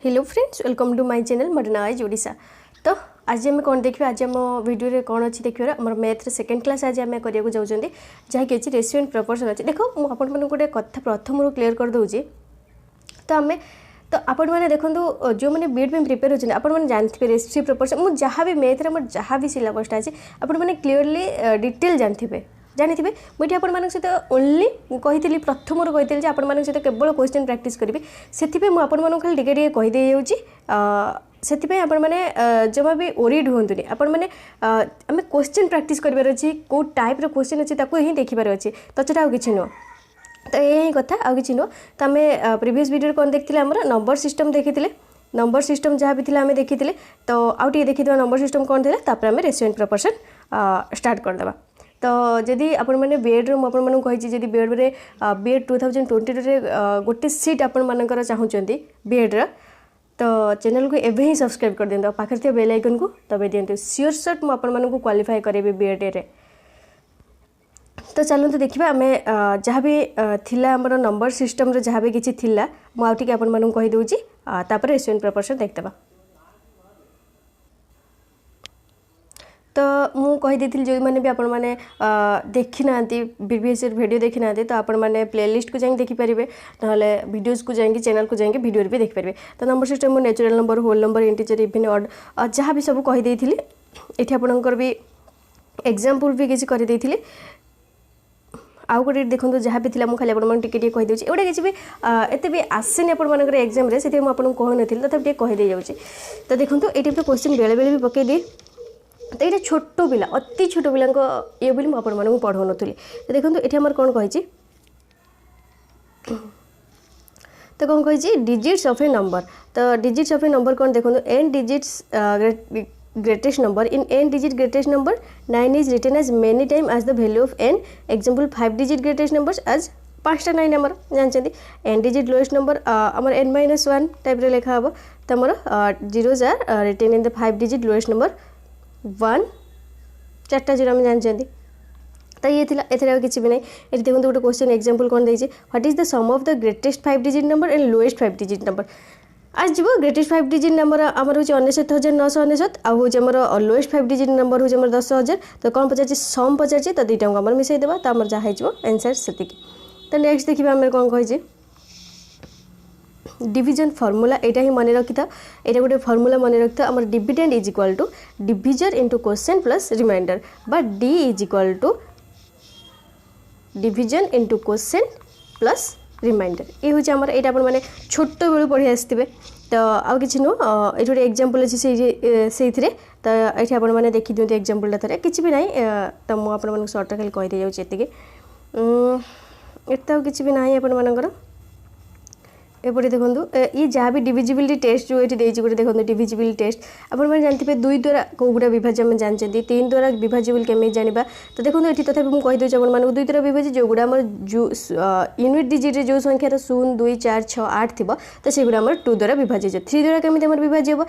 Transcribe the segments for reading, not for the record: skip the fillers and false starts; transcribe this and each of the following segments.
Hello friends, welcome to my channel modern knowledge Odisha. तो आज आम कौन देखिए, आज आम वीडियो कौन अच्छी देखिए आम मैथ सेकेंड क्लास आज आम करने जाऊँगी जहाँकि अच्छी रेशियो एंड प्रपोर्शन अच्छे। देखो मुझे गोटे कथा प्रथम क्लीयर कर दूँ। तो आम तो आपण मैंने देखो जो मैंने बीएड में प्रिपेयर होती आपने जानते रेशियो प्रपोर्शन मुझे जहाँ भी मैथ्रे मोर जहाँ भी सिलेबसटा अच्छे आपण मैंने क्लीयरली डिटेल जानते जानी मुझे आपण सहित ओनली कही प्रथम कही आपण सहित केवल क्वेश्चन प्रैक्टिस करी से मुझे खाली टे कहीदे से आपण मैंने जमा भी ओरिड हूँ आपण मैंने आम क्वेश्चन प्रैक्टिस करार अच्छी कौ टाइप क्वेश्चन अच्छे ही देखिबार अच्छे तछटा कि नुह। तो यही कथा आउ कि नुह। तो आम प्रीवियस वीडियो कौन देखते आम नंबर सिस्टम देखी नंबर सिस्टम जहाँ भी आम देखी तो आउ टे देखी नंबर सिस्टम कौन था आम रेशियो एंड प्रपोर्शन स्टार्ट करदे। तो जदि आपण मैंने बीएड कही बीएड में बीएड 2022 गोटे सीट आपण मानकर चाहूँगी बीएड तो चैनल को एवं ही सब्सक्राइब कर दिखाँ पाखे थे बेल आइकन को दबाई दिंतु सियोर सर्ट मुझे क्वालिफाई करेबी बीएड रे। तो चलते देखिए आम जहाँ भी थिला हमर नंबर सिस्टम जहाँ भी किसी थिला मुझे आपण मानू कहीदे तापर रेशियो एंड प्रपोर्शन देखदेबा। तो मु कहीदी जो मैंने भी आपण मैंने देखी ना प्रीवियस वीडियो देखी ना तो आपण मैंने प्लेलिस्ट को जाएंगे देखिपारे ना वीडियोस को जाएंगे चैनल को जाएंगे वीडियो भी देखिपारे। तो number system natural number whole number integer even odd जहाँ भी सब कहीदे ये आपणकर भी एग्जाम्पल भी किसी करदे आउ गोटे देखो जहाँ भी थी मुझे खाली टे कहीदे एवटा किसी भी एत भी आसेनि आपर एग्जाम से मुझे कहनी तथा कहीदे जाऊँगी। तो देखो ये टाइप क्वेश्चन बेले बेले भी पकई दिए तो ये छोट पिला अति छोट पिला ये बोली मुझे पढ़ाऊ नी। तो देखो ये आम कौन कही तो कौन कही डिजिट्स ऑफ ए नंबर। तो डिजिट्स ऑफ ए नंबर कौन देखो N digits greatest number in N digit greatest number 9 is written as many time as the value of N example 5 digit greatest number as 5टा 9 आमर जानते N digit lowest number आमर n-1 type लिखा हम तो आमर zeros are written in the 5 digit lowest number 1 4टा 0 आम जानते। तो ये थी एथर किसी भी नहीं। ये देखो गोटे क्वेश्चन एग्जांपल कौन देती what is the sum of the greatest 5 digit number and lowest 5 digit number. आज जीव ग्रेटेस्ट 5 डिजिट नंबर आमर हूँ 69,999 आउ हूँ लोएस्ट 5 डिजिट नंबर हूँ 10,000। तो कौन पचार सम पचार तो दुईटा आम मिसईदेवा तो आम जहाँ हो आंसर से। तो नेक्स्ट देखिए आम कौन कही डिविजन फर्मूला यहाँ ही मन रखी था यहाँ गोटे फर्मूला मन रखी था आम dividend is equal to divisor into quotient plus remainder बा D is equal to division into quotient plus remainder. ये हूँ आम यहाँ मैंने छोट बेलू पढ़ी आसते। तो आउ कि नुह ये गोटे एग्जांपल अच्छे से तो ये आपने देखी दिखाते एग्जांपल थे किसी भी ना। तो मुझे सर्ट खाली कहीदे जाऊँगी एत किसी भी ना आपर एपटे देखो ये जहाँ भी डिविजिबिलिटी टेस्ट जो ये गोटे देखो डिविजिबिलिटी टेस्ट आपने जानते दुई द्वारा कौटा विभाज्य आम जानते 3 द्वारा विभाज्य केमी जाना। तो देखो ये तथा मुझे कहीदे आप दुई द्वारा विभाज्य जो गुड़ा जो यूनिट डिजिट जो संख्यार 0 2 4 6 8 थी तो से गुड़ा 2 द्वारा विभाज्य 3 द्वारा केमी विभाज्य हम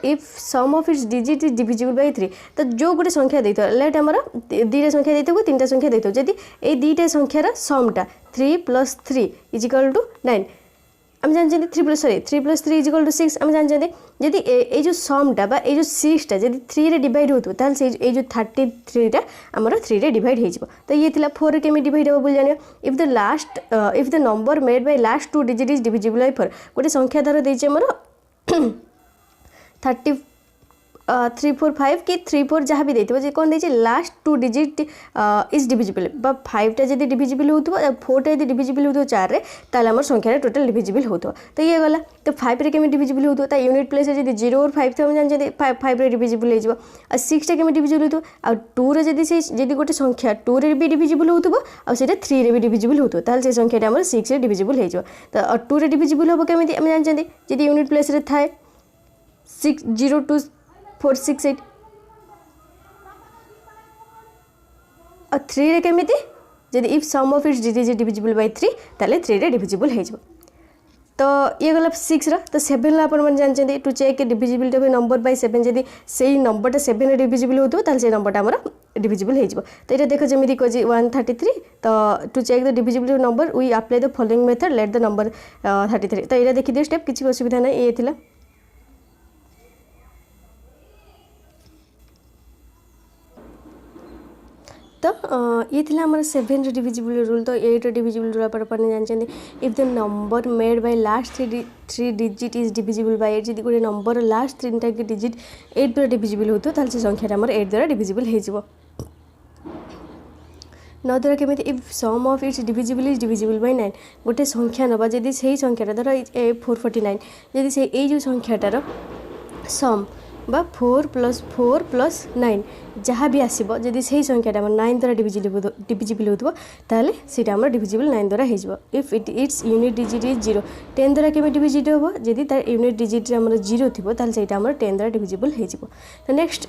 if sum of its digit is divisible by 3 तो जो गोटे संख्या देता लेट आमर 2टा संख्या देता 3टा संख्या देता जदि ये 2टा संख्यार समटा 3 + 3 इज इक्वल टू 9 आम जानते 3 + 3 इज इक्वल टू 6 आम जानते जदि ये जो समटा बा ये जो 6टा जब 3 रे डिवाइड हो ये जो 33टा आमर 3 रे डिवाइड हो। तो ये थिला 4 रे केमी डिवाइड हो बोल जानियो if the number made by last 2 digit is divisible by 4 गोटे संख्या धर देछि आमर 3 4 5 कि 3 4 जहाँ भी देते कौन देती लास्ट 2 डिजिट इज डिविजिबल बा 5टा जब डिविजिबल हो 4टा यदि डिविजिबल हो 4 रे ताले हमर संख्या टोटल डिविजिबल हो। तो ये गला तो 5 रे केमी डिविजिबल हो यूनिट प्लेस जब 0 और 5 थे हम जानते 5 रे डिविजिबल हो 6टा केमी डिविजिबल हो 2 रे जब गोटे संख्या 2 रे भी डिविजिबल हो 3 रे भी डिविजिबल हो से संख्याटा हमर 6 रे डिविजिबल हो। तो 2 रे डिविजिबल हम केमी आम जानते जब यूनिट प्लेस रे थाए 6 0 2 4 6 8 और 3 रे केमिति जदि if sum of its digit divisible by 3 ताले 3 रे डिविजिबल हो। तो तो ये गला 6 तो 7 आपन जानते to check divisibility of number by 7 जदि से नंबरटा 7 डिविजिबल होतो ताल से नंबरटा हमर डिविजिबल हो तो ये देख जमी कह 133 तो to check the divisibility of number we apply the following method let the number 33 तो ये देखिए स्टेप किसी असुविधा ना ये थिला तो ये थिला हमर 7 डिविजिबल रूल तो 8 डिविजिबल रूल अपन जानते if the number made by last three digit is divisible bye 8 जदि गोटे नंबर लास्ट 3टा डिजिट 8 द्वारा डिविजिबल होतो ताल से संख्याटा हमर 8 द्वारा डिविजिबल हो जिवो न द्वारा केमी if sum of its divisible is divisible by 9 गोटे संख्या नबा जदि सही संख्याटा धर 449 जदि से ए जो संख्याटार सम बा 4 + 9 जहाँ भी आसो जदि सही संख्याटा 9 द्वारा डिविजिबल होतो ताले सीटा हमर डिविजिबल 9 द्वारा हो if its unit digit is 0 10 द्वारा केमी डिविजिट हो जदि तार यूनिट डिजिट हमर 0 थिबो ताले सेटा हमर 10 द्वारा डिविजिबल हो तो नेक्स्ट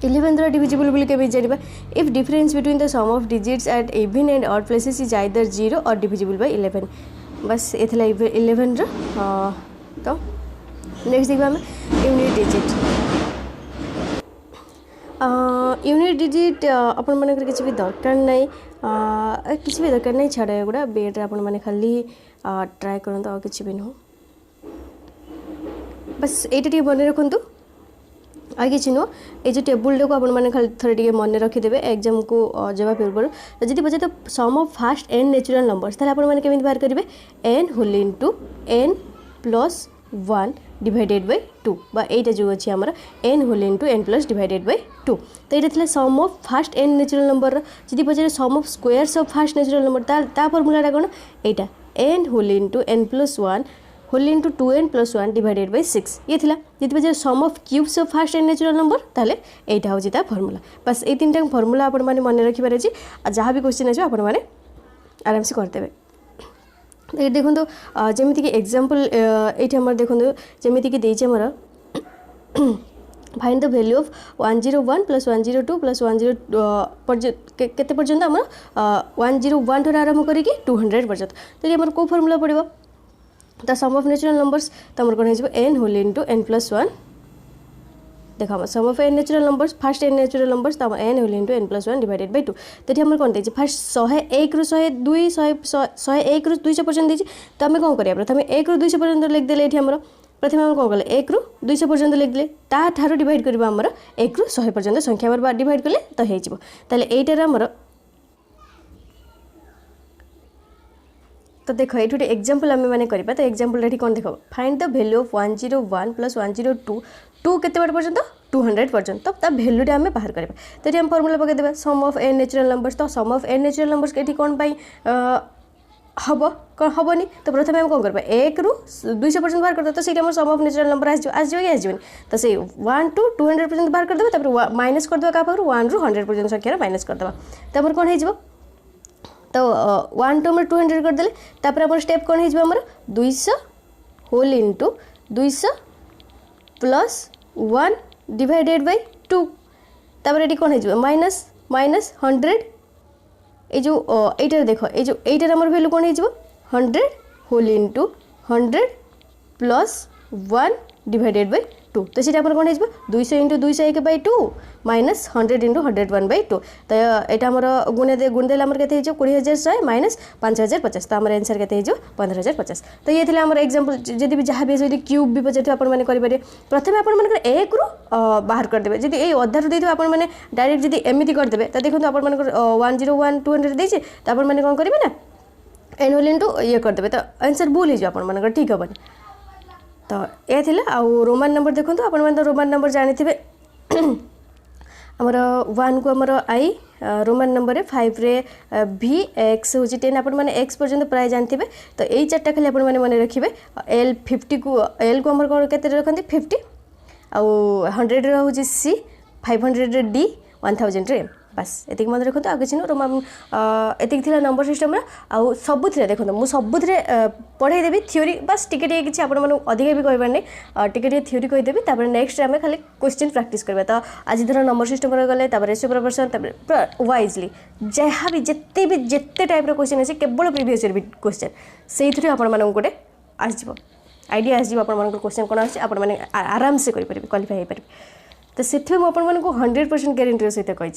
11 द्वारा डिविजिबल बोली केबे जानिबा if difference between the sum of digits at even and odd places is either 0 और डिविजिबल बाय 11 बस एथला 11 रो तो नेक्स्ट देखा आम यूनिट डिजिट यूनिट डिजिट आपण मानकर किसी भी दरकार नहीं किसी भी दरकार नहीं छाड़ एगुड़ा बेड्रे आपण मैंने खाली ट्राए करते और किसी भी नुह बस ये मन रखु आ कि नुह ये जो टेबुल टाक आपने खाली थे मन रखिदे एग्जाम को जवा पूर्व जब पचार तो sum of first n natural numbers ताले आपण मैंने केमिति बाहर करेंगे n whole into n plus 1 divided by 2 बा एटा जो अच्छी आमर n whole into n plus divided by 2 तो ये थिला sum of first n natural number जदि पचारे sum of squares of first natural number ता फॉर्मूलाटा कौन एटा n whole into n plus 1 whole into 2n plus 1 divided by 6 ये थिला जदि पचारे sum of cubes of first n natural number ताले एटा होची ता फॉर्मूला बस ए तीनटा फॉर्मूला आपण माने मन रखि पारे छी जहाँ भी क्वेश्चन आछो आपण माने आराम से कर देबे ये देखो जमीती कि एग्जांपल ये आम देखो जमीती कि देइछे हमर फाइंड द वैल्यू ऑफ 101 + 102 + 102 केते पर्यंत आम 101 ठू आरंभ करी 200 पर्यंत तो ये को फॉर्मूला पड़ो the sum of natural numbers तो आम कौन हो n whole into n plus 1 देखा sum of n natural numbers first n natural numbers तो n whole into n plus 1 divided by 2 तो ये आम कौन देती फास्ट 101 ରୁ 102 101 ରୁ 200 पर्यंत देती तो आम कौन करिया प्रथम 1 ରୁ 200 पर्यंत लिखिदेले ये आम प्रथम आम कौन कले 1 ରୁ 200 पर्यंत लिखिदे ताठार डिवाइड करवा आमर 1 ରୁ 100 पर्यंत संख्या बार डिवाइड कले तो हो ताले एटार आमर तो देख ये गोटे एग्जांपल आम मैंने करवा तो एग्जांपल ये कौन देख फाइंड द वैल्यू ऑफ 101 + 102 2 केते बार पर्यंत 200 पर्यंत तो भैल्यूटा आम बाहर करवा तो ये फॉर्मूला पकईदेवा sum of n natural numbers तो sum of n natural numbers ये कौन हम कौन हेनी तो प्रथम आम कौन करवा 1 ରୁ 200 पर्यंत बाहर करदे तो सही सम ऑफ नेचुरल नंबर आसो कि आसोनी तो से 1 to 200 पर्यंत बाहर करदे माइनस करदे क्या पाखु 1 ରୁ 100 पर्यंत संख्यार माइनस करदे तो कौन हो तो 1 to 200 करदे तापर आम स्टेप कौन हो 200 whole into 200 plus 1 divided by 2 तापर ये कौन हो माइनस 100 ये जो एटार देख ये जो एटार आम भैल्यू कौन हो 100 whole into 100 plus 1 divided by 2 तो सीटा कौन हो 200 into 201 by 2 minus 100 into 101 by 2 तो यहाँ आमर गुणदेल आमर के 20,100 माइनस 5,050 तो आम आंसर के 15,050 तो ये थे आमर एग्जांपल जब भी जहाँ भी जब क्यूब भी पचार आपने करेंगे प्रथम आप 1 ରୁ बाहर करदे जब ये अधारू दे आपने डायरेक्ट जब एमती करदे तो देखो आप 101 200 देते तो आपने कौन करेंगे ना एन होल इंटू ये करदे तो आंसर भूल हो ठीक हेनी तो ये थिला आउ रोमान नंबर देखो आपण मैंने रोमान नंबर जानी आमर 1 को आमर आई रोमान नंबर 5 रे भी एक्स हूँ 10 आपण मैंने एक्स पर्यंत प्राय जानते तो यही चार्टा खाली आपण मैंने मन रखिए एल 50 को एल को आमर कौन के रखते 50 आउ 100 हूँ सी 500 डी 1000 एम बस एतिक मन रखते आ किसी एतिक नंबर सिस्टम आउ सब देखो मुझे सब पढ़े देवी थ्योरी बस टिके किसी आप अधिक भी कहबार नहीं टिके थ्योरी कहीदेवी नेक्स्ट आम खाली क्वेश्चन प्रैक्टिस करवा तो आज धर नंबर सिस्टम गले रेशियो प्रोपोर्शन पूरा वाइजली जहाँ भी जिते टाइप क्वेश्चन अच्छे केवल प्रीवियस ईयर क्वेश्चन से गोटे आसो आइडिया आसो आप क्वेश्चन कौन आने आराम से क्वालिफाई हो पारे तो से मुझे 100% ग्यारंटी सहित कही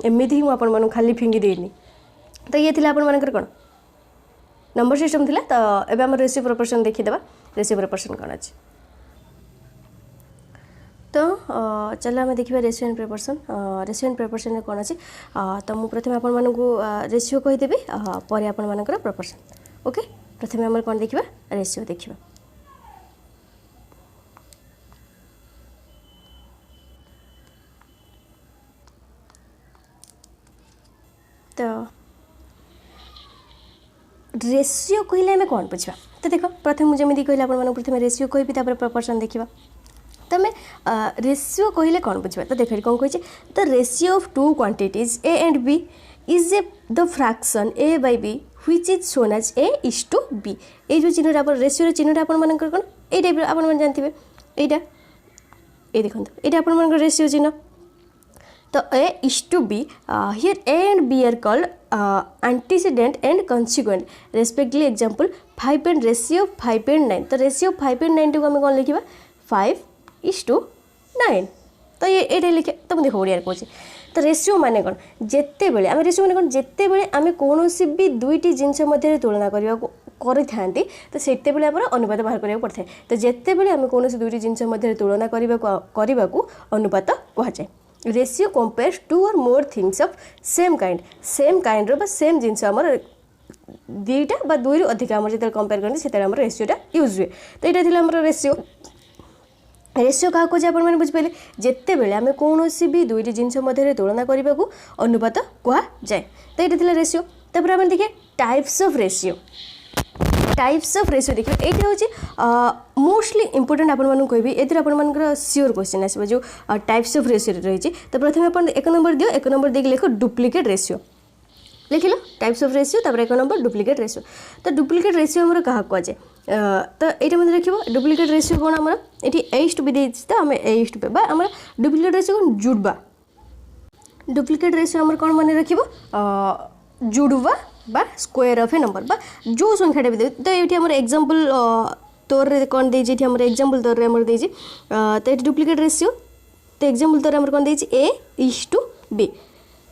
एमती ही मुझे खाली फिंगी देनी तो ये थी आपर कौन नंबर सिस्टम थिला तो एबे हम रेशियो प्रोपोर्शन देखीदेवा रेशियो प्रोपोर्शन कौन अच्छे तो चलो आम देखा रेशियो एंड प्रोपोर्शन कौन अच्छे तो मुझे प्रथम आपण रेशियो कहीदेवी पर आपण प्रोपोर्शन ओके प्रथम आम कौन देखा रेशियो देखा तो रेशियो कहले आम कौन बुझा तो देख प्रथम मुझे जमी कहले आप प्रथम रेशियो कहि प्रोपोर्शन देखा तो आम रेशियो कहले कौन बुझा तो देख कौन कही the ratio of two quantities A and B is a the fraction A by B which is shown as A is to B ये जो चिन्हटा आप रेशियो चिन्हटा आपण कौन ये टाइप आप जानते यहाँ ये देखो ये आप रेशियो चिन्ह तो a is to b here a and b are called antecedent and consequent respectively example 5 and ratio 5 and 9 तो रेशियो 5 and 9 को आम कौन लिखा 5:9 तो ये लिखे तो मुझे ओडिया कहे तो रेशियो माने कौन जिते बड़े आम रेशियो माने कौन जिते बड़े आम कौन भी दुईटी जिनस मध्य तुलना करने तो से अनुपात बाहर करा पड़ता है तो जिते बड़े आम कौन दुईटी जिनस मध्य तुलना करने को अनुपात कहुए रेशियो कंपेयर्स टू और more things of same kind रो सेम जिनस आमर दुईटा दुई रु अधिक आम जो कंपेयर करते से रेशियोटा यूज हुए तो यहाँ थी आम रेशियो क्या कहे आप बुझिपारे जिते बड़े आम कौन भी दुईटी जिनस मध्य तुलना करने को अनुपात कहुए तो यहाँ थी रेशियो तापर आम देखिए टाइप्स ऑफ रेशियो देखिए ये हूँ मोस्टली इंपोर्टेंट आपको कहबी ए आपर सियोर क्वेश्चन आसो जो टाइप्स ऑफ रेशियो रही तो प्रथम आप एक नंबर दियो एक नंबर देख लिख डुप्लिकेट रेशियो लिख लो टाइप्स ऑफ रेशियो तापर एक नंबर डुप्लिकेट रेशियो तो डुप्लिकेट रेशियो आम क्या कहुए तो ये मतलब रखिए डुप्लिकेट रेशियो कौन आम ये एच टू बी दे तो आम एच टू बी आम डुप्लिकेट रेशियो कौन जुड़वा डुप्लिकेट रेशियो आम कौन मन रख जुड़वा बा स्क्वायर ऑफ ए नंबर बा जो संख्याटा भी दे तो ये आम एग्जांपल तौर रे कौन देछि एठी हमर एग्जांपल तौर रे हमर देछि तो ये डुप्लिकेट रेशियो तो एग्जांपल तौर हमर कौन देछि ए इज टू बी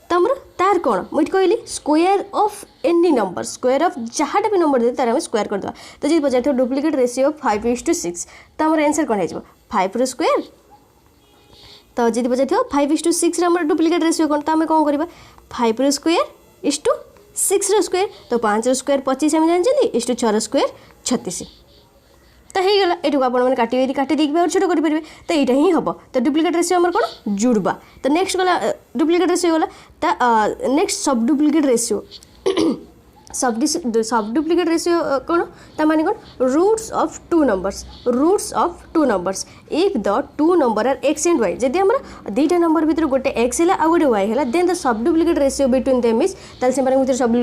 तो हमर तार कौन मुझे कहली square of any number square of जहाँटा भी नंबर दे तार हम स्क्वायर कर दवा तो जी पचार डुप्लिकेट रेशियो 5:6 तो हमर आंसर कौन हो 5 रो स्क्वायर तो जी पचार 5:6 हमर डुप्लिकेट रेशियो कौन तो आम कौन करबा 5 रो स्क्वायर इज टू 6 रो स्क्वायर तो 5 रो स्क्वायर 25 आम जानते इज टू 6 रो स्क्वायर 36 तो हो गला ये आपने काटी देखे और छोट करेंगे तो यहाँ ही हम तो डुप्लिकेट रेशियो आम कौन जुड़वा तो नेक्स्ट गला डुप्लिकेट रेशियो गला नेक्स्ट सब डुप्लिकेट रेशियो सब डुप्लिकेट रेशियो कौन ता माने कौन roots of two numbers if the two number are X and Y जदि आम दुईटा नंबर भर गोटे एक्स है आ गोटे वाई है then the sub duplicate ratio between them is ताल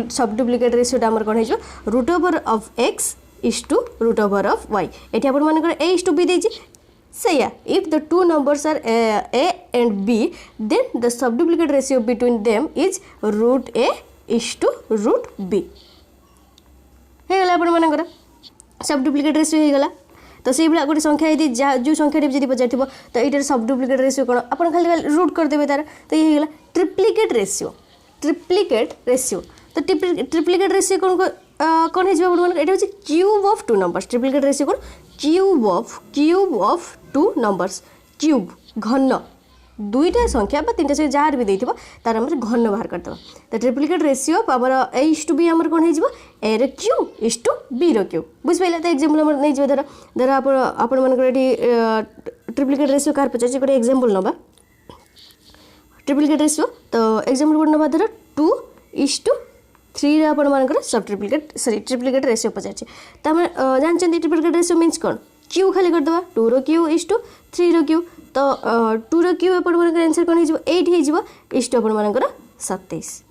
सब डुप्लिकेट रेशियोटा आम कौन हो root over of x is to root over of y ये आप ए इज टू बी देछि सैया if the two numbers are a and b then the sub duplicate ratio between them is root a is to root b होगला आपर sub duplicate ratio होगला तो से भाई गोटे संख्या यदि जो संख्या भी पचार तो ये सब डुप्लिकेट रेशियो कौन आप खाली रूट करदे तार तो ये होगला ट्रिप्लिकेट रेशियो तो ट्रिप्लिकेट रेशियो कौन हो ये हूँ cube of two numbers triplicate ratio कौन cube of two numbers cube घन दुईटा संख्या तीन संख्या जहाँ भी देती तार आम घन बाहर करदे तो ट्रिप्लिकेट रेशियो आमर ए इज टू बी आमर कौन हो ए र्यू इज टू बी र्यू बुझिपारे तो एक्जाम्पल आम नहीं धर धर आपंकर ट्रिप्लिकेट रेशियो कार पचार गोटे एक्जाम्पल नवा ट्रिप्लिकेट रेशियो तो एक्जाम्पल गोटे नवा धर 2:3 आपर सब ट्रिप्लिकेट रेशियो पचार तो आम जानते ट्रिप्लिकेट रेशियो मीन्स कौन क्यू खाली करदे 2 रो क्यू इज टू 3 रो क्यू तो 2 रो क्यूब आपण मानकर आंसर कोन हिजबो 8 हिजबो इष्टु आपण मानकर 27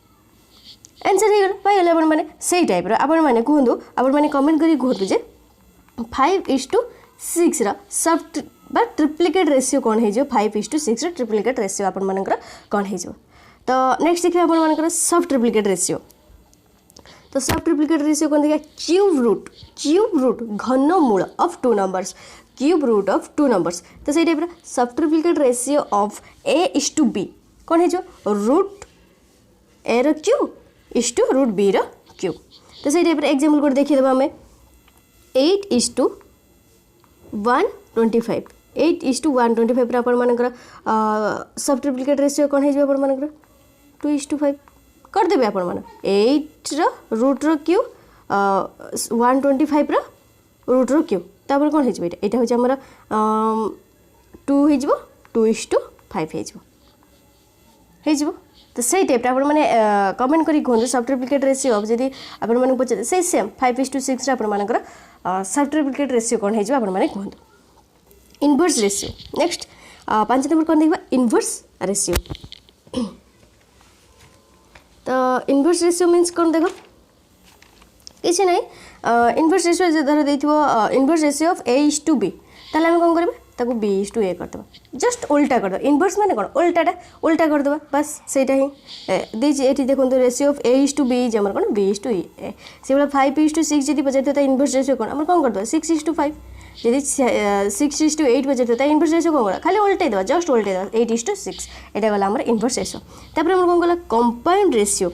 आंसर हे गला पाइ गला आपण माने सेही टाइप रो आपण माने कहंदु आपण माने कमेंट करी कहंदु जे 5:6 रो सब बा ट्रिप्लिकेट रेशियो कोन हिजबो 5:6 रो ट्रिप्लिकेट रेशियो आपण मानकर कोन हिजबो। तो नेक्स्ट देखिए आपण मानकर सब ट्रिप्लिकेट रेशियो। तो सब ट्रिप्लिकेट रेशियो कौन देखा क्यूब रूट घनमूल of 2 numbers cube root of 2 numbers. तो सही टाइप सब ट्रिप्लिकेट रेशियो ऑफ a:b कौन है जो रूट ए रो cube is to root b रो क्यूब। तो सही टाइप एग्जांपल को देखिए देबा हमें 8:125 8:125 रे आपण मानकर सब ट्रिप्लिकेट रेशियो कौन है जो आपण मानकर 2:5 कर देबे आपण मान 8 रो रूट रो क्यूब 125 रो रूट रो क्यूब तापर कोन हेजबे एटा हो हमर 2 हेजबो 2:5 हेजबो। तो सही टाइप आपण माने कमेंट करी कहंदु सब ट्रिप्लिकेट रेशियो ऑफ जदी आपण माने पचे सही सेम 5:6 रे आपण मानकर सब ट्रिप्लिकेट रेशियो कोन हेजबो आपण माने कहंदु। इनवर्स रेशियो नेक्स्ट 5 नंबर कोन देखबा इनवर्स रेशियो। तो इनवर्स रेशियो मीन्स कौन देख किसी ना इनवर्स रेशियो धर देथिबो इनवर्स रेशियो ऑफ a:b ताले हम कौन करबा ताको b:a करदबा जस्ट उल्टा करदबा इनवर्स माने कोन उल्टा करदबा बस सेटा ही देछि एठी देखंतु रेशियो ऑफ a:b जे हमर कोन b:a से वाला 5:6 जदी बजाइतो त इनवर्स रेशियो कोन हमर कोन करदबा 6:5 जदी 6:8 बजाइतो त इनवर्स रेशियो कोन खाली उल्टे दबा जस्ट उल्टे दबा 8:6 एटा गला हमर इनवर्स रेशियो। तापर हमर कोन गला कंपाउंड रेशियो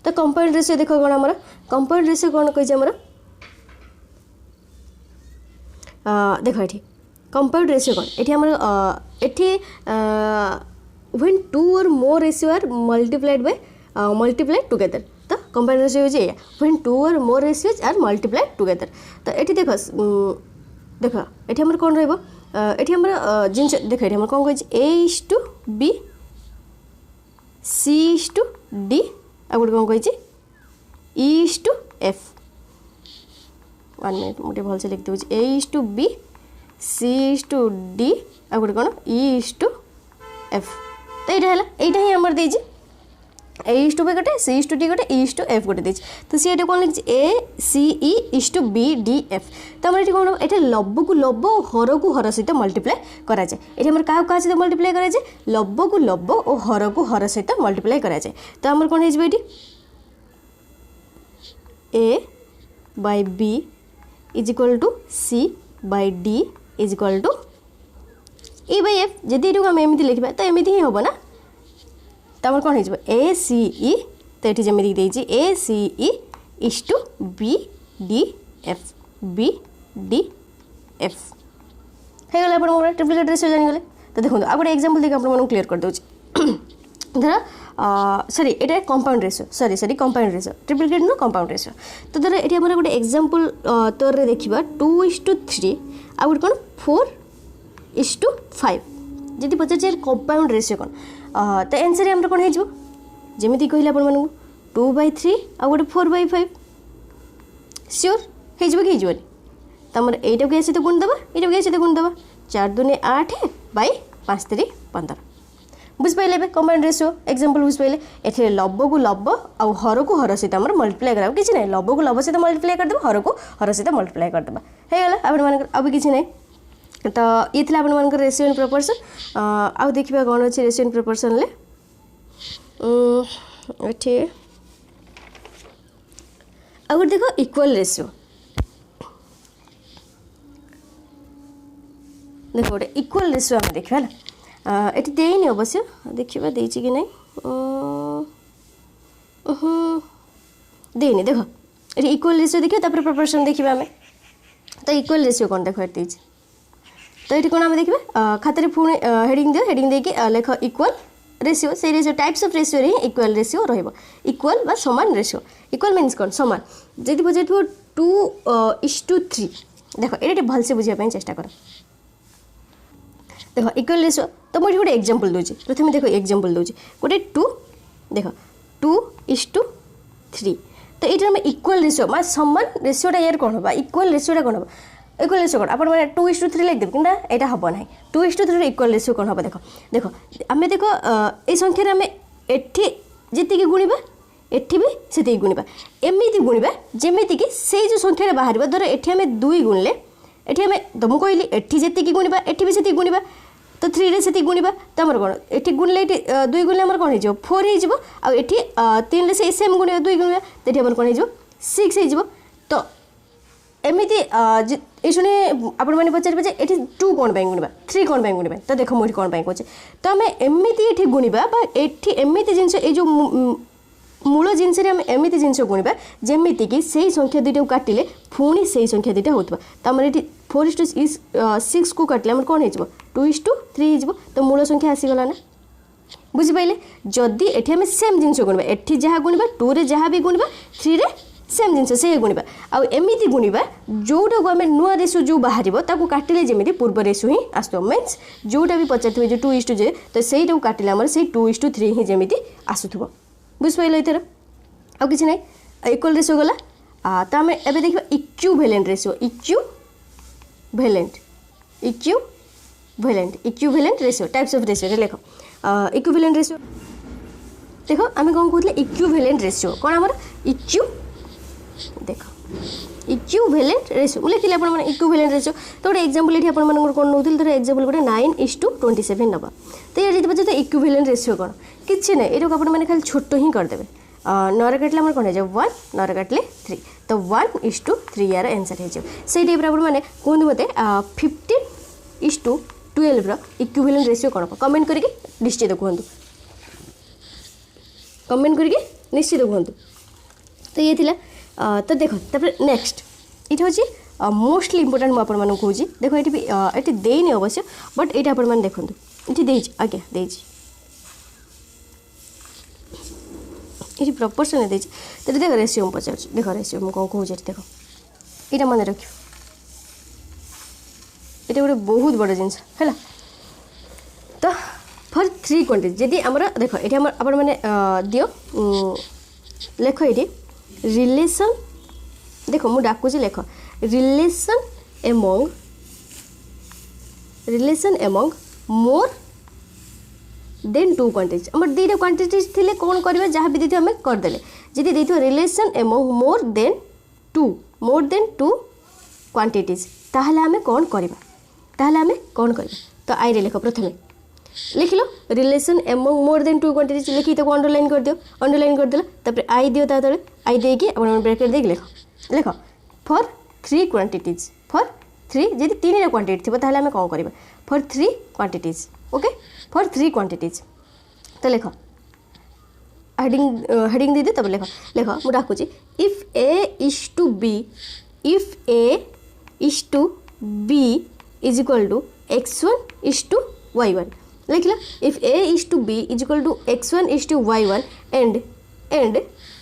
तो कंपाउंड रेशियो देखो कोन हमर कंपाउंड रेशियो कोन कहि जे हमर देखो ये कंपाउंड रेशियो कौन ये हमर व्हेन 2 और मोर रेशियो आर मल्टीप्लाइड टुगेदर। तो कंपाउंड रेशियो हो जाए व्हेन 2 और मोर रेशियोज आर मल्टीप्लाइड टुगेदर। तो ये देख ये हमर कौन रहबो ये हमर जिन देख ये हमर कौन कहि a:b c:d आ गोटे कौन कहि e:f 1 मिनट मुझे भल से लिख दूँ a:b c:d आ गोटे कौन e:f। तो यहाँ ही आमर देजी a:b गोटे c:d गोटे e:f गोटे देजी। तो सी कौन लिखी a:c:e:b:d:f। तो आम ये कौन ये लब को लब और हर को हर सहित मल्टीप्लाई कराए ये आम क्या क्या सहित मल्टीप्लाई कराए लब को लब और हर को हर सहित मल्टीप्लाई कराए। तो आम कौन हो a/b is equal to c/d is equal to e/f। जदि ये आम एमती लिखा तो एमती ही हम ना तो कौन हो a/c/e तो ये जमी देती a/c/e is to b/d/f b/d/f हो गला ट्रिप्लिकेट रेशियो जानीगले। तो देखो आ गोटे एग्जांपल देखिए आपको क्लियर कर दूँ धर सॉरी ये compound ratio sorry compound ratio triplicate no compound ratio. तो धर ये आम गोटे एग्जांपल तौर में देखा 2:3 आ गोटे कौन 4:5 जदि पचार कंपाउंड रेशियो कौन तो आंसर आम कौन होमी कहले आपको 2/3 आ गोटे 4/5 सियोर हो तो आम यटा के सहित गुण दबा यहाँ के सहित गुण दबा 4×2 8 / 5×3 15 बुझिपारे कंपाउंड रेशियो एग्जांपल बुझिपारे ये लब को लब आउ हर को हर सहित आम मल्टीप्लाई करा किसी ना लब को लब सहित मल्टीप्लाई करदे हर को हर सहित मल्टीप्लाई करदे होगला आप किसी ना। तो ये थी आप रेशियो एंड प्रोपोर्शन आउ देखा कौन अच्छे रेशियो एंड प्रोपोर्शन ये आउ देखो इक्वल रेशियो देखो गोटे इक्वल रेशियो आम देखा ना ये देनी अवश्य देखा देची कि नहीं देनी देखो ये इक्वल रेशियो देखिए तापर प्रोपोर्शन देखा आम तो इक्वल रेशियो कौन देख ये तो ये कौन आम देखा खाते पुणी हेडिंग दियो हेडिंग देकी लेख इक्वल रेशियो से रेशियो टाइप्स ऑफ रेशियो रे इक्वल रेशियो रहिबो इक्वल बा समान रेशियो इक्वल मीन्स कौन समान जदि बुझाइथो 2:3 देखो ये भल से बुझाई चेष्टा कर देखो इक्वल रेशियो। तो मुझे गोटे एग्जांपल दूसरी प्रथम देखो एग्जांपल दूसरी गोटे 2 देखो 2:3 तो ये इक्वल रेशियो मैं समान रेशियोटा यार कौन होगा इक्वल रेशियोटा कौन होगा इक्वल रेशियो कौन आपण मैंने 2:3 लिखदेव कि यहाँ हम ना 2:3 इक्वल रेशियो कौन हम देख देख आम देख ये संख्यार आम एटी जी गुणा एटी भी से गुणा एमती गुणा जमीक से जो संख्या बाहर धर एटी आम 2 गुणले एटी आम तो मुझे कहली एटी जी गुणा एटी भी से गुणा तो 3 रे से गुणा तो आम कौन ये गुणले 2 गुणले आम कौन हो 4 हो 3 से सेम गुणा 2 गुणा तो ये कौन हो 6 हो तो एमती ये शुणे आपण मैंने पचारे ये 2 कौन गुणा 3 कौन गुणा तो देख मुझे कौन कहे तो आम एमती ये गुणा ये एमती जिन जो मूल जिनस एमती जिन गुणा जमीक से संख्या दुईटा को काटिले पुणी से संख्या दुईटा होता तो आम ये 4:6 को काटिले आम कौन हो 2:3 हो तो मूल संख्या आसीगला ना बुझिपारे जदि ये आम सेम जिन गुणा एटी जहाँ गुणा 2 रे जहाँ भी गुणा 3 रे सेम जिन से गुणा आमती गुणा जोटा को आम नुआ रेसो जो बाहर ताको काटिले जमी पूर्व रेसो ही आस मीन्स जोटा भी पचारे जो 2:2 तो सहीटा को काटिले आम से 2:3 ही जमी आसुव बुझिपारे इथर आउ कि ना इक्वल रेसो गला तो आम एवं देखा equivalent ratio equivalent ratio types of ratio लेख इक्विवेलेंट रेसो देख आम कौन कहते इक्विवेलेंट रेसो कौन आम देख इक्विवेलेंट रेसो मुझे लिखिले आप इक्विवेलेंट रेसो तो गोटे एक्जाम्पल ये आप कौन नौली धर एक्जाम्पल गोटे 9:27 नवा तो ये तो इक्विवेलेंट रेसो कौन किसी ना ये आप खाली छोट ही करदे 9 काटिले आम कौन हो 1 9 काटिले 3 तो 1:3 यार आंसर हो से टाइप मैंने कहते मत 15:12 इक्विवेलेंट रेसो कौन कमेंट करके निश्चित कहतु कमेंट करके निश्चित कहतु तो ये थिला तो देख नेक्स्ट ये हूँ मोस्टली इंपोर्टेंट मुझे कहूँ देख ये देनी अवश्य बट ये आप देखो ये आज्ञा ये प्रपोर्शन देख देख रेशियो पचार देख रेशियो मुझे कौन कहूँ देख यहाँ मन रख ये गोटे बहुत बड़ जिनस है तो फॉर 3 क्वांटिटी जदि आमर देख ये आप दियो लेख ये रिलेशन देख मु डाकुची लेख relation among more than 2 quantities आम 2टा क्वांटिटीज थिले कौन करबा जहाँ भी देथियो हमें करदेले जदि देथियो relation among more than 2 quantities ताहले हमें कौन करबा तो आई रे लेख प्रथमे लिख लो relation among more than 2 quantities लिखी तो अंडरलाइन कर दियो अंडरलाइन कर देला तापर आई दियो ता तळे आई देकी अपन ब्रैकेट देकी लेख फॉर 3 क्वांटिटीज फॉर 3 जदि 3 क्वांटिटी थी ताहले हमें कौन करबा for 3 quantities okay for 3 quantities तो लेख हेडिंग दे दे तब लेख मु डाकुची if a is to b is equal to x1 y1 लिख लो if a is to b is equal to x1 y1 and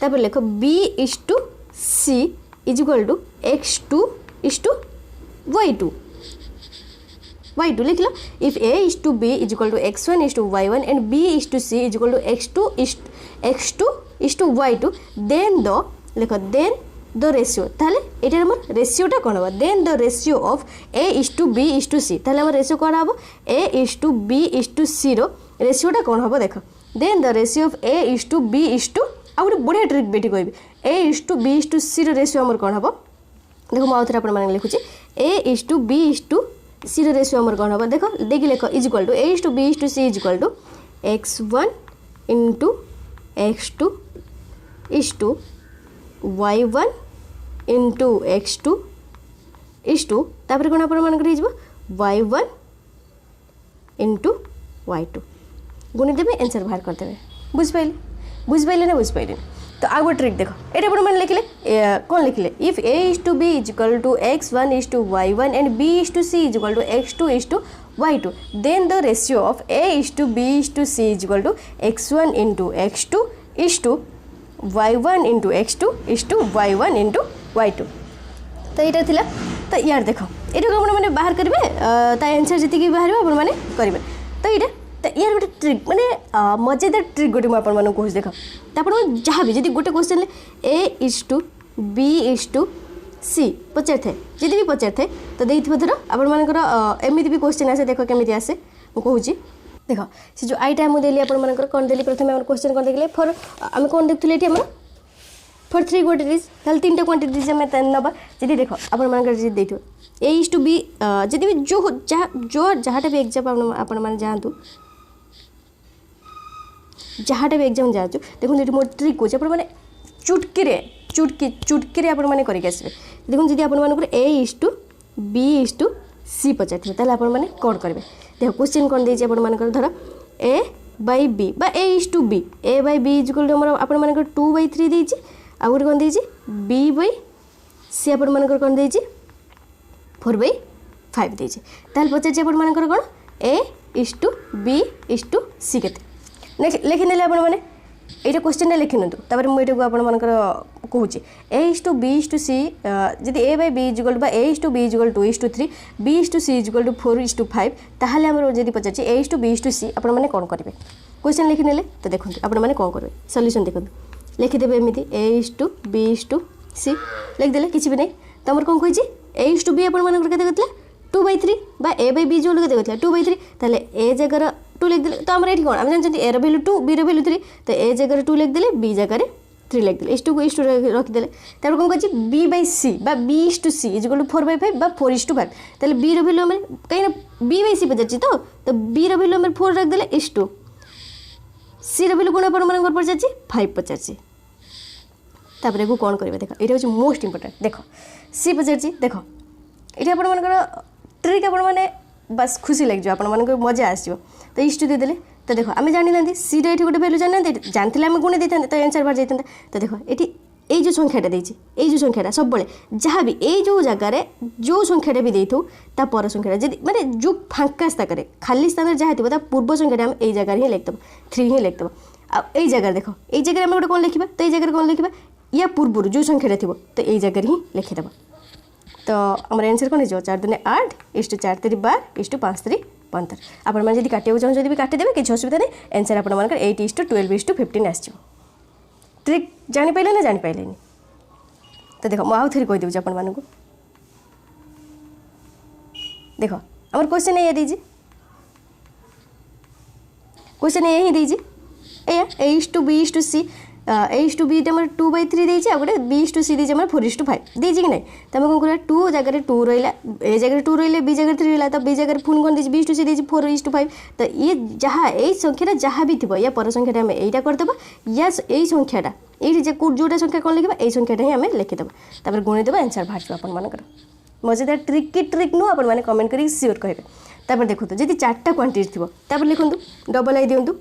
तापर लिख b is to c is equal to x2 y2 लिख लो if a is to b is equal to x1 y1 and b is to c is equal to x2 y2 then the लिख then the ratio ताले एटा हमर रेशियोटा कोन हो then the ratio of a is to b is to c ताले हमर रेशियो कोन हो a is to b is to c रो रेशियोटा कोन हो देख then the ratio of a is to b is to आ गोटे बढ़िया ट्रिक बेटी कहबी a is to b is to c रो रेशियो हमर कोन हो देखो मु आउथरा अपन माने लिखुची a is to b is to c रो रेशियो हमर कोन हो देखो देखि लेख is equal to a is to b is to c is equal to x1 into x2 is to y1 into x2 is to तापर कौन आपण मान y1 into y2 गुणी देवे आंसर बाहर कर देवे बुझपाइले ना बुझपाइले तो आगो ट्रिक देखो ये आप लिखले कौन लिखले if a is to b is equal to x1 is to y1 and b is to c is equal to x2 is to y2 then the ratio of a is to b is to c is equal to x1 into x2 is to y1 into x2 is to y1 into y2 तो यहाँ थिला तो यार देखो ये मैंने बाहर करेंगे आंसर जी बाहर आपने करेंगे तो ये तो यार गोटे ट्रिक माने मजेदार ट्रिक गोटे मुझे कहूँ देख तो आप जहाँ भी जब गोटे question a is to b is to c पचार थाए जदि भी पचार थाए तो देइथिबो धर आपण मानकर एमिति भी क्वेश्चन आसे देख केमिति आसे मु कहूची देख से जो आईटा मु देली आपण मानकर कोन देली प्रथमे हम क्वेश्चन कोन देखले फॉर हम कोन देखथले एठी हम फॉर 3 क्वांटिटीज ताल 3टा क्वांटिटीज हम नबा जदि देख आपण मानकर जदि देइथो ए इज टू बी जदि भी जो जहाटा भी एग्जाम आपण मान जानतु जहाटा भी एग्जाम जाचु देखो ये मोर ट्रिक हो आप चुटकी आपण मैंने करके आसबे देखो जी आप a is to b is to c पचार ताल आप कौन करेंगे देख क्वेश्चन कौन देती आप धर ए बाई बी बा a is to b a by b equal to आपर 2/3 देती आ गए कौन देती बी बाई सी आपर कौन देती 4/5 देती ताल पचार आपर कौन a is to b is to c के लिखिने आपने ये क्वेश्चन लिखि नितु तापर मुझे कहूँ a is to b is to c जब a by b equal to a is to b equal 2 is to 3 b is to C equal to 4 is to 5 ताहले आम जब पचार a is to b is to c आपने कौन करेंगे question लिखिने तो देखो आपने कौन करेंगे सल्यूशन देखो लिखिदेवे एमती a is to b is to c लिखिदे किसी भी नहीं तुम कौन कही ए इज टू बी आपके 2/3 बा ए बाई बी जो कहते 2/3 ताहले ए जगह 2 लिखिदे तो आम ये कौन आम जानते ए भैल्यू 2 बी भैल्यू 3 तो ए जगह 2 लिखिदे बी जगह 3 लिखिदे इज टू रखिदे तापर कौन कही बी बाई सी बा B is to C equal to 4/5 बा 4 इज टू 5 ताहले बी भैल्यू आम कहीं बी बाई सी पचार तो बी भैल्यू आम 4 रखिदे इज टू सी भैल्यू कौन आप पचार 5 पचार तापर को कौन करेंगे देख ये हूँ मोस्ट इंपोर्टेंट देख सी पचार देख ये आप ट्रिक आपने बस खुशी लगे आप मजा आसो तो इष्ट देदेले तो देख आम जानी ना सी रे गोटे भैल्यू जाना जानते आम गुणी देते तो आंसर बाहर जाता तो देख ये जो संख्याटा देती जो संख्याटा सब जहाँ भी ये जो जगार जो संख्याटा भी देथु ता पर संख्याटा जब माने जो फांका स्थान खाली स्थान जहाँ थी पूर्व संख्याटा आम यही जगार ही लिखिदेव 3 ही लिखिदेव आई जगार देख ये जगह आम गोटे कौन लिखा तो ये जगह कौन लिखा या पूर्व जो संख्याटा थी तो यही जगार ही लिखिदेव तो आमर आंसर कौन हो 4 दूने 8 इज टू 4 3 12 इज टू 5 3 15 आपने जब काटिया चाहूँ जब भी काटिदेवे किसी असुविधा नहीं आंसर आपर 8 इज टू 12 इज टू 15 आस ट्रिक जापारे ना जापारे तो देख मुझे थे कहीदेवी आपण मानक देख आमर क्वेश्चन ये देजी क्वेश्चन ये देजी a is to b is to c a is to b आम 2/3 देती आ गए बी इज टू सी देती आम 4 इज टू 5 देती कि नहीं तो आम कौन कर 2 जगह 2 रहा ए जगह 2 रही बी जगह 3 रहा तो बी जगह पुणी कौन देती बी इज टू सी देती 4 इज टू 5 तो ये जहाँ यही संख्याटा जहाँ भी थी या पर संख्याटा आम यहीटा करदे या यही संख्याटा ये जोटा संख्या कौन लिखा यही संख्याटा ही आम लिखिदेव तापर गुणीदेव आंसर बाहर आपंकर मजेदार ट्रिक नु आपने कमेंट कर सियोर कहे तापर देखो तो जब 4टा क्वांटिटी थी तापर लिखु डबल आई दिंतु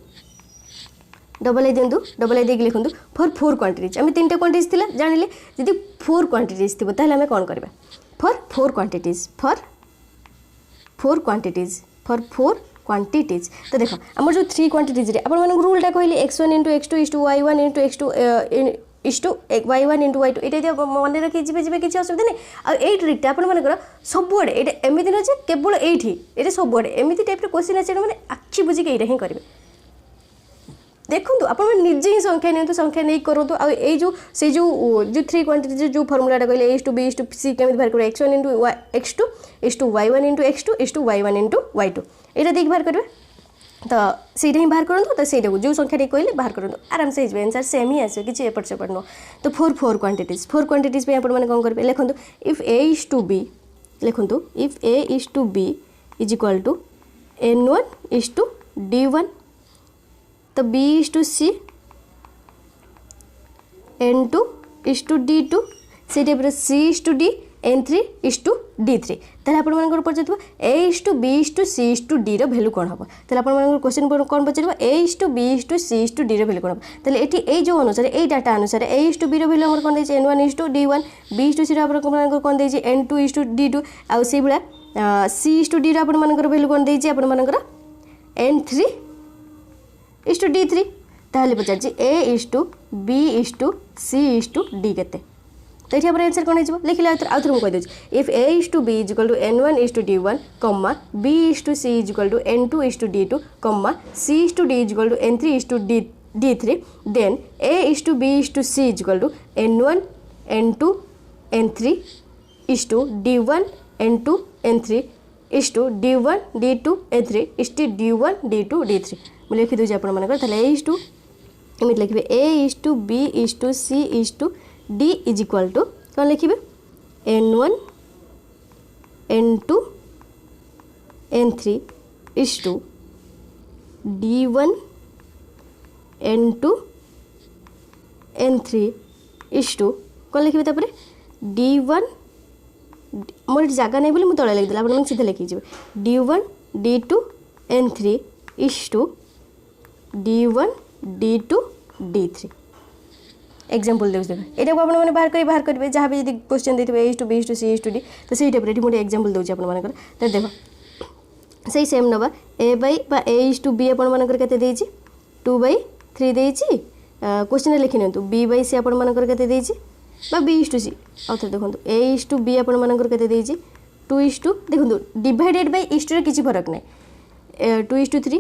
डबल आई दिंतु डबल आई देकी लिखु फॉर 4 क्वांटिटीज आम 3टा क्वांटिटीज थिला जानिले जदि 4 क्वांटिटीज थी ताहले आम कौन करबा फॉर 4 क्वांटिटीज फॉर 4 क्वांटिटीज तो देख आम जो 3 क्वांटिटीज रे आपण मानक रूलटा कहली x1 * x2 = y1 * x2 इष्टु y1 * y2 ये मन रखी जी किसी असुविधा नहीं आई ट्रिकटा आपर सबुआड़े ये एमती ना केवल ये सबुआड़े एमती टाइप क्वेश्चन आसे मैंने आखि बुझिक यहाँ ही करेंगे देखो आप निजे ही संख्या नहीं संख्या नहीं करूँ आई जो से जो 3 क्वांटिटी जो फर्मुलाटा कहले a is to b is to c केमी बाहर कर x1 * x2 = y1 * x2 = y1 * y2 यहाँ देख बाहर करेंगे तो सीटा ही बाहर करूँ तो सहीटा जो संख्या कहले बाहर करूँ आराम से आंसर सेम ही आसो कि एपट सेपट नुह तो 4 क्वांटिटीज पे आपने कौन करेंगे लिखु if a is to b लिखु if a is to b is equal to n1 is to d1 तो b is to c n2 is to d2 से type c is to d n3 is to d3 ताहले आपण मानकर पचार a is to b is to c is to D value कौन हम ताहले आपण मानकर क्वेश्चन कौन पचार a is to b is to c is to D value कौन हम ताहले एटी ए जो अनुसार ए डाटा अनुसार a is to b value हमर कौन देछि n1 is to d1 b is to c आपण कौन देछि n2 इज टू d2 आउ से भला c इज टू डी आपण मानकर भैल्यू कौन देछि आपण मानकर n3 इज टू d3 ताहले पचार a is to b is to c is to d केते तो ये आंसर कौन हो लिखिले आउथर मुझे कहीदे if a is to b is equal to n1 is to d1 comma b is to c is equal to n2 is to d2 comma c is to d is equal to n3 is to d3 then a is to b is to c is equal to n1 n2 n3 is to D1 N2 N3 is to D1 D2 N3 is to D1 D2 D3 मुझे लिखी दूसरी आपण मानकर ए is to एमती लिखे a is to b is to c is to d is equal to कौन लिखे N1 N2 N3 is to D1 N2 N3 is to कौन लिखे D1 मोर जगह नहीं बोली मुझे तले लिखिदेला आप सीधे लिखी D1 D2 N3 is to D1 D2 D3 example देख देखो यहाँ आपने बाहर करेंगे जहाँ भी जब क्वेश्चन देते A to B to C to D तो सही टाइप मुझे एग्जाम्पल दूसरी आप तो देख सही सेम नवा A by A to B आपंकर 2/3 देती क्वेश्चन लिखि नि B बाई C आपंकर B टू C आउ थे देखो A टू B आपंकर 2 टू देखो डिवाइडेड बाय टू किसी फरक ना 2:3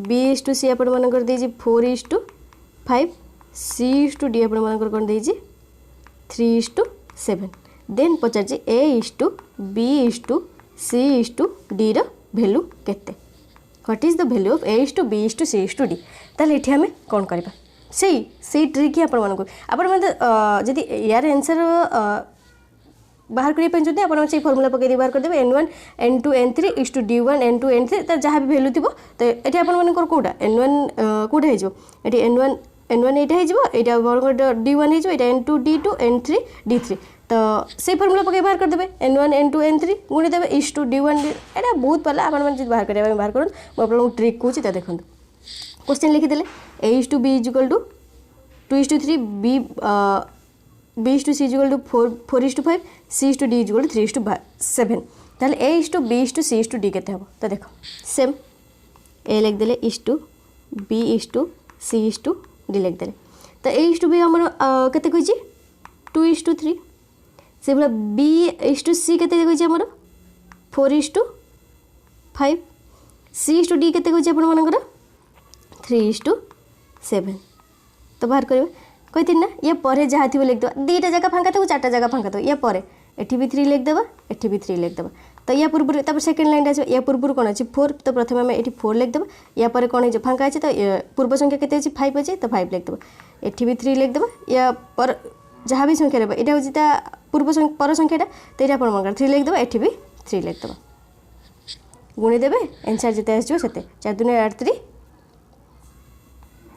B टू C आपंकर 4:5 C टू D आपंकर कौन दे 3:7 देन पचार A to B to C to D value केते what is the value of A to B to C to D ताले एठी हमें कौन करबा सही ट्रिक ही आपड़ी यार आंसर बाहर करते आप फर्मूला पकड़ बाहर करदे N1 N2 N3 is to D1 N2 N3 तार जहाँ भी वैल्यू थी तो ये आपर कौटा N1 कौटा ये N1 यहाँ D1 हो N2 D2 N3 D3 तो से फर्मूला पकड़ बाहर करदे N1 N2 N3 गुणी देवे इज टू D1 यहाँ बहुत पहला आप बाहर करने बाहर कर मुझे ट्रिक कहूँ तो देखो क्वेश्चन लिखिदे A is to B is equal to 2:3 B is to C is equal to 4:5 C is to D is equal to 3:7 ताले A is to B is to C is to D केते हम तो देखो same A लिखदे is to B is to C is to D लिखदे तो A is to B हमर केते कहिछि 2:3 से भला B इज टू C केते कहिछि हमर 4:5 C इज टू D केते कहिछि आपण मानकर 3:7 तो बाहर करेंगे कही ना ये पर जहाँ थी लिखद 2टा जगह फाँका थो 4टा जगह फाँका थो या पर एटी भी 3 लिखदेव एटी भी 3 लिखदेव तो या पूर्व सेकेंड लाइन आस या पूर्व कौन अच्छी 4 तो प्रथम आम ये 4 लिखदेव या पर कौन है फाँका अच्छे तो पूर्व संख्या के 5 अच्छे तो 5 लिखदेव एटी भी 3 लिखदेव या पर जहाँ भी संख्या रहा यहाँ हूँ पूर्व पर संख्याटा तो ये आप 3 लिखदेव एटी भी 3 लिखदेव गुणी देवे आंसर जिते आसो से 4 दूनी 8 3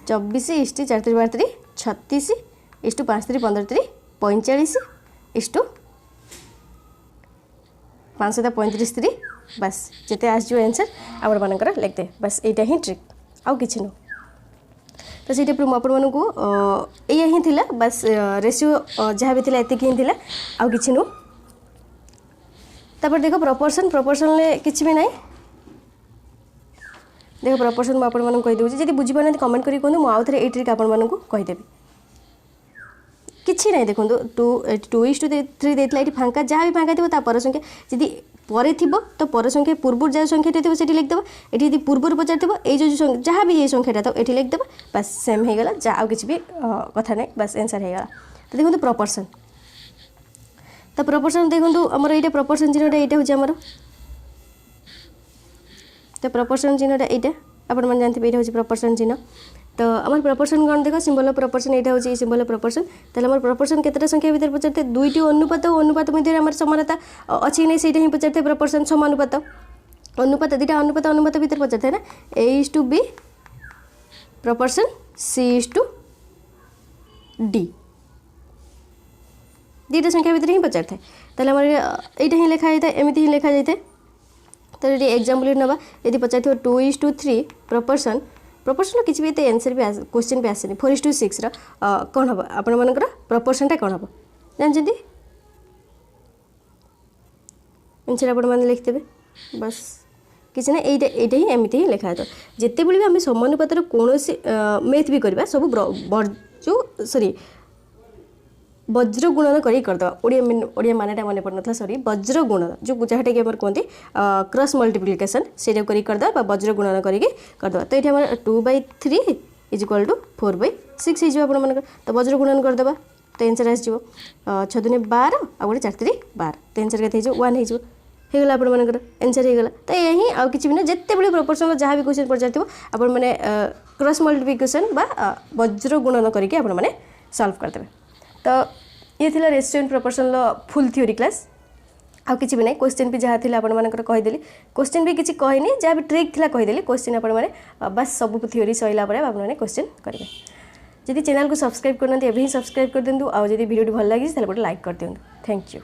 24 इष्टू 4 3 12 3 36 इष्टू 5 3 15 3 45 इष्टू 535 3 बस जिते आसो आंसर आपण मानकर लिखदे बस यहाँ ही ट्रिक आउ कि नु तो से मुझे या ही थिला बस रेशियो जहाँ भी थिला एतिक ही थिला आउ कि नु तापर देखो प्रोपोर्शन किसी भी नहीं देखो प्रपोर्शन मुझे कहीदे जब बुझीपार कमेंट करी कहूँ मुझे थे ये ट्रिक आपदेवी किसी ना देखो 2:3 देता ये फाँका जहाँ भी फाँका थी पर संख्या जदि पर थी तो पर संख्या पूर्व जो संख्या थी से लिखदेव ये पूर्व पचार ये जो जहाँ भी ये संख्याटा था ये लिखदेव बस सेम हो गला जा आउ किसी भी कथा नहीं बस आंसर हो गला तो देखो प्रपोर्शन तो प्रपोर्शन देखो आमर ये प्रपोर्शन चिन्हटा यहाँ हूँ आमर तो प्रपोर्शन चिन्हटा यहाँ आपने जानते ये हूँ प्रपोर्शन चिन्ह तो आम प्रपोर्शन कौन देख सिंबल ऑफ प्रपोर्शन यहाँ हूँ सिंबल ऑफ प्रपोर्शन तेल आम प्रपोर्शन केतटा संख्या भितर पचारते 2टी अनुपात और अनुपात मध्य आम समानता अच्छी नहीं से ही पचारते प्रपोर्शन समानुपात अनुपात 2टा अनुपात भितर पचारते ना A is to B proportion C is to D 2टा संख्या भितर ही पचारते तेल आम यहाँ ही लिखा जाए एमती ही लिखा जाए तो ये एग्जाम्पल नवा यदि पचार 2:3 प्रपोर्शन किसी भी आंसर भी क्वेश्चन भी आसेनि 4:6 कौन हम आपण मानकर प्रपोर्शनटा कौन हम जानते आंसर आपण मैंने लिखिदेवे बस किसी ना यहाँ ही एमती ही लिखा था जिते भी आम समानुपातर कौन मैथ भी करवा सब जो सॉरी वज्र गुणन करदेवा ओडिया मानेटा मन पड़ ना सॉरी वज्र गुणन जो जहाँटा कि कहते क्रॉस मल्टीप्लिकेशन से करदेवा वज्र गुणन करदेवा तो ये 2/3 इज इक्वल टू 4/6 हो आप तो वज्र गुणन करदेवा तो आंसर आसो 6 दुने 12 आ गोटे 4 3 12 तो आंसर के 1 होगला आपण मानकर आंसर होगला तो यही आउ किसी भी ना जिते बड़े प्रोपोर्शन जहाँ भी क्वेश्चन पचार आपण मैंने क्रॉस मल्टीप्लिकेशन बा वज्र गुणन करके आपण मैंने सॉल्व करदे। तो ये थिला ratio and proportion full theory class आउ किसी भी नहीं क्वेश्चन भी जहाँ थी आपंकर कहीदेली क्वेश्चन भी किसी कहनी जहाँ भी ट्रिक थी कहीदेली क्वेश्चन आपण मैंने बस सब थ्योरी सैला आपने क्वेश्चन करेंगे। जदि चैनल को सब्सक्राइब करना एवं ही सब्सक्राइब कर दिंतु आउ जदि वीडियो भल लगी गोटे लाइक कर दिंतु। Thank you.